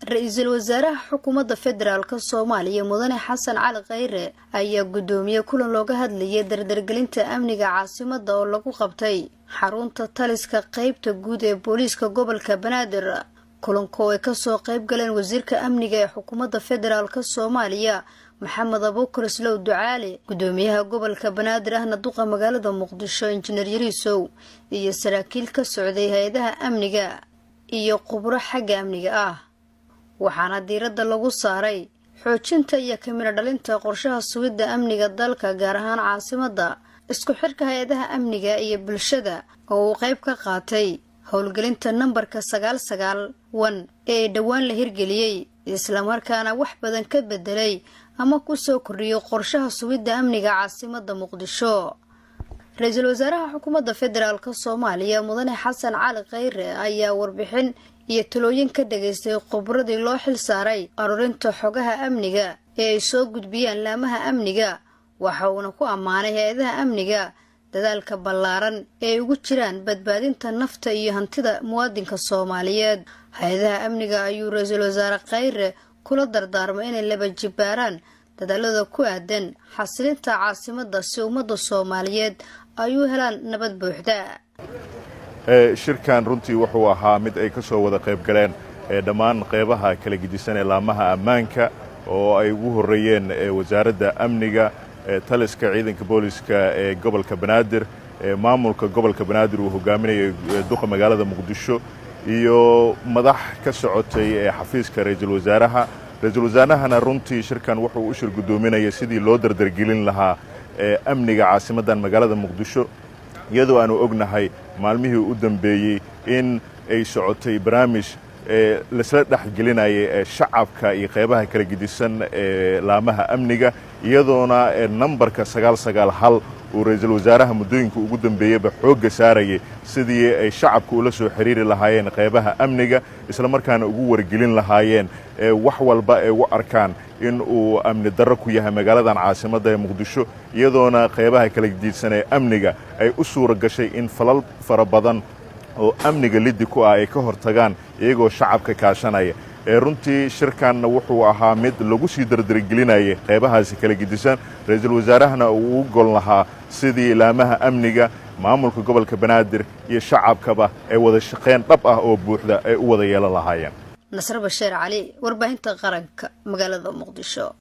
Ra'iisul Wasaaraha Xukuumadda Federaalka Soomaaliya Mudane Xasan Cali Khayre ayaa guddoomiye kulan looga hadlayay dardargelinta amniga caasimadda oo lagu qabtay xarunta taliska qaybta guud ee booliiska gobolka Banaadir. Kulanka oo ay ka soo qayb galeen wasiirka amniga ee Xukuumadda Federaalka Soomaaliya Maxamed Abuukar Islow Ducaale, guddoomiyaha gobolka Banaadir ahna duqa magaalada Muqdisho Injineer Yarisow iyo saraakiil ka socday hay'adaha amniga iyo khubaro xagga amniga ah. waxaana diiradda lagu saaray xoojinta iyo kamira dhalinta qorshaha sugidda amniga dalka gaar ahaan caasimadda, isku xirka hay'adaha amniga iyo bulshada oo uu qayb ka qaatay howlgelinta nambarka 991 ee dhawaan la hirgeliyay isla markaana wax badan ka bedelay ama ku soo kordhiyay qorshaha sugidda amniga caasimadda Muqdisho. Ra'iisul Wasaaraha Xukuumadda Federaalka Soomaaliya Mudane Xasan Cali Khayre ayaa warbixin iyo talooyin ka dhageystay khubradii loo xil saaray aruurinta xogaha amniga ee ay soo gudbiyaan laamaha amniga, waxa uuna ku ammaanay hay'adaha amniga dadaalka ballaaran ee ugu jiraan badbaadinta nafta iyo hantida muwaadinka Soomaaliyeed. Hay'adaha amniga ayuu Ra'iisul Wasaare Khayre kula dardaarmay inay laba jibaaraan dadaalada ku aadan xasilinta caasimadda si ummadda Soomaaliyeed ay u helaan nabad buuxda. shirkan runtii wuxuu ahaa mid ay ka soo wada qayb galeen dhammaan qaybaha kala gedisan ee laamaha ammaanka oo ay ugu horeeyeen wasaaradda amniga, taliska ciidanka booliska ee gobolka Banaadir, maamulka gobolka Banaadir uu hogaaminayo duqa magaalada Muqdisho iyo madax ka socotay xafiiska ra'iisul wasaaraha. ra'iisul wasaarahana runtii shirkan wuxuu u shir gudoominayay sidii loo dardargelin lahaa amniga caasimaddan magaalada Muqdisho, iyadoo aanu ognahay maalmihii u dambeeyay in ay socotay barnaamij la dhaxgelinayay shacabka iyo qaybaha kala gedisan laamaha amniga, iyadoona nambarka 991 uu ra'iisul wasaaraha muddooyinka ugu dambeeyayba xoogga saarayay sidii ay shacabku ula soo xiriiri lahaayeen qaybaha amniga isla markaana ugu wargelin lahaayeen wax walba ay u arkaan in uu amni darro ku yahay magaaladan caasimadda ee Muqdisho, iyadoona qaybaha kala gedisan ee amniga ay u suura gashay in falal fara badan oo amniga liddi ku ah ay ka hortagaan iyagoo shacabka kaashanaya. runtii shirkan wuxuu ahaa mid lagu sii dardargelinayay qaybahaasi kala gedisan, ra'iisul wasaarahana uu u gol lahaa sidii laamaha amniga, maamulka gobolka Banaadir iyo shacabkaba ay wada shaqeyn dhab ah oo buuxda ay u wada yeelan lahaayeen. Nasr Basheer Cali, warbaahinta qaranka magaalada Muqdisho.